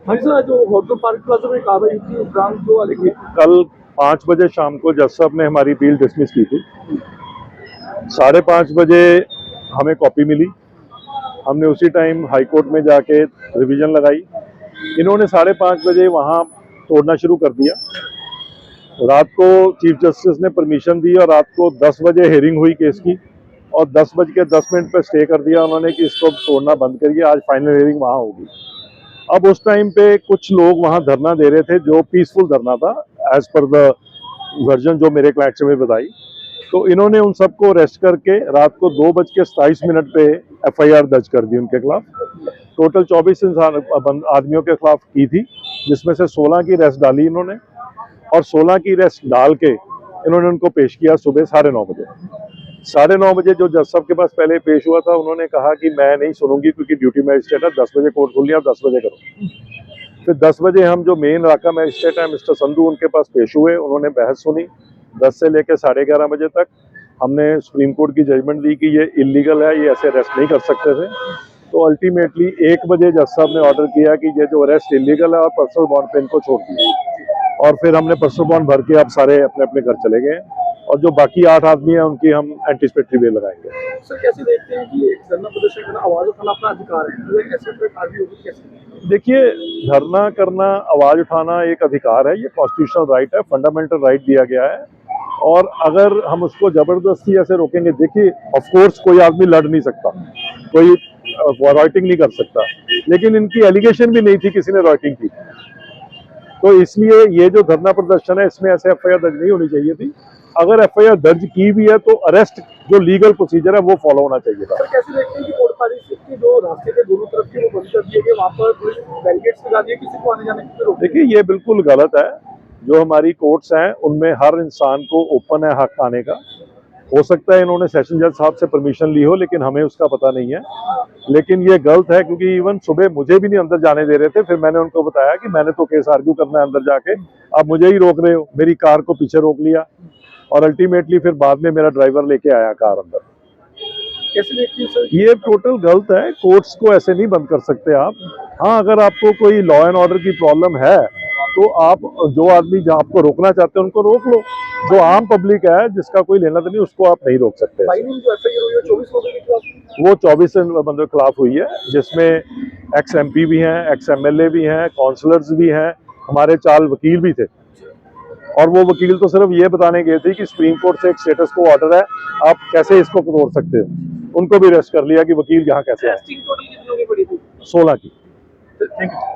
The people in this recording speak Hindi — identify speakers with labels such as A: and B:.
A: हाँ सर, जो होटल पार्क प्लाजा में कार्रवाई थी उपरांत जो वाले
B: कल 5 बजे शाम को जज साहब ने हमारी अपील डिसमिस की थी। 5:30 बजे हमें कॉपी मिली। हमने उसी टाइम हाई कोर्ट में जाके रिवीजन लगाई। इन्होंने 5:30 बजे वहाँ तोड़ना शुरू कर दिया। रात को चीफ जस्टिस ने परमिशन दी और रात को 10 बजे हेयरिंग हुई केस की और 10:10 पे स्टे कर दिया उन्होंने कि इसको तोड़ना बंद करिए, आज फाइनल हेयरिंग वहाँ होगी। अब उस टाइम पे कुछ लोग वहाँ धरना दे रहे थे जो पीसफुल धरना था एज पर द वर्जन जो मेरे क्लाइंट से बताई। तो इन्होंने उन सबको अरेस्ट करके रात को 2:27 पे एफआईआर दर्ज कर दी उनके खिलाफ। टोटल 24 आदमियों के खिलाफ की थी, जिसमें से 16 की अरेस्ट डाली इन्होंने और 16 की अरेस्ट डाल के इन्होंने उनको पेश किया सुबह 9:30 बजे। 9:30 बजे जो जज साहब के पास पहले पेश हुआ था उन्होंने कहा कि मैं नहीं सुनूंगी क्योंकि ड्यूटी मैजिस्ट्रेट है, 10 बजे कोर्ट खुल लिया, 10 बजे करो। फिर 10 बजे हम जो मेन इलाका मैजिस्ट्रेट है मिस्टर संधू उनके पास पेश हुए, उन्होंने बहस सुनी। 10 से लेकर 11:30 बजे तक हमने सुप्रीम कोर्ट की जजमेंट दी कि ये इलीगल है, ये ऐसे अरेस्ट नहीं कर सकते थे। तो अल्टीमेटली 1 बजे जज साहब ने ऑर्डर किया कि ये जो अरेस्ट इलीगल है और पर्सनल बॉन्ड पे इनको छोड़ दिया और फिर हमने पर्सनल बॉन्ड भर के अब सारे अपने अपने घर चले गए और जो बाकी 8 आदमी हैं उनकी हम एंटीसिपेटरी बेल लगाएंगे।
A: सर कैसे देखते हैं कि धरना प्रदर्शन करना, आवाज उठाना अपना अधिकार है, तो ऐसे पे कार्रवाई होगी कैसे?
B: देखिए, धरना करना, आवाज उठाना एक अधिकार है, ये कॉन्स्टिट्यूशनल राइट है, फंडामेंटल राइट दिया गया है और अगर हम उसको जबरदस्ती ऐसे रोकेंगे, देखिए ऑफ कोर्स कोई आदमी लड़ नहीं सकता, कोई रॉयटिंग नहीं कर सकता, लेकिन इनकी एलिगेशन भी नहीं थी किसी ने रॉयटिंग की, तो इसलिए ये जो धरना प्रदर्शन है इसमें ऐसे एफआईआर दर्ज नहीं होनी चाहिए थी। अगर एफआईआर दर्ज की भी है तो अरेस्ट जो लीगल प्रोसीजर है वो फॉलो होना चाहिए था।
A: सर कैसे देखते हैं कि कोटपारी के जो रास्ते के दोनों तरफ के वो बंद कर दिए गए, वहाँ पर पुलिस बैरिकेड्स लगा दिए, किसी को आने जाने की रोक?
B: देखिए, ये बिल्कुल गलत है। जो हमारी कोर्ट्स हैं उनमें हर इंसान को ओपन है हक आने का। हो सकता है इन्होंने सेशन जज साहब से परमिशन ली हो, लेकिन हमें उसका पता नहीं है। लेकिन ये गलत है क्योंकि इवन सुबह मुझे भी नहीं अंदर जाने दे रहे थे। फिर मैंने उनको बताया कि मैंने तो केस आर्ग्यू करना है अंदर जाके, आप मुझे ही रोक रहे हो। मेरी कार को पीछे रोक लिया और अल्टीमेटली फिर बाद में मेरा ड्राइवर लेके आया कार अंदर।
A: कैसे देखते हैं सर?
B: ये टोटल गलत है, कोर्ट्स को ऐसे नहीं बंद कर सकते आप। हाँ, अगर आपको कोई लॉ एंड ऑर्डर की प्रॉब्लम है तो आप जो आदमी जहाँ आपको रोकना चाहते हैं उनको रोक लो। जो आम पब्लिक है जिसका कोई लेना देना नहीं उसको आप नहीं रोक सकते।
A: फाइनिंग जो एफआईआर हुई है 24 लोगों के खिलाफ,
B: वो 24 बंदों के खिलाफ हुई है, जिसमें एक्स एमपी भी हैं, एक्स एमएलए भी हैं, काउंसलर्स भी हैं, हमारे 4 वकील भी थे। और वो वकील तो सिर्फ ये बताने गए थे कि सुप्रीम कोर्ट से एक स्टेटस को ऑर्डर है, आप कैसे इसको तोड़ सकते हो। उनको भी अरेस्ट कर लिया कि वकील यहाँ कैसे है।
A: 16 टोटल कितनी होगी पड़ी थी?
B: 16 की।
A: Thank you.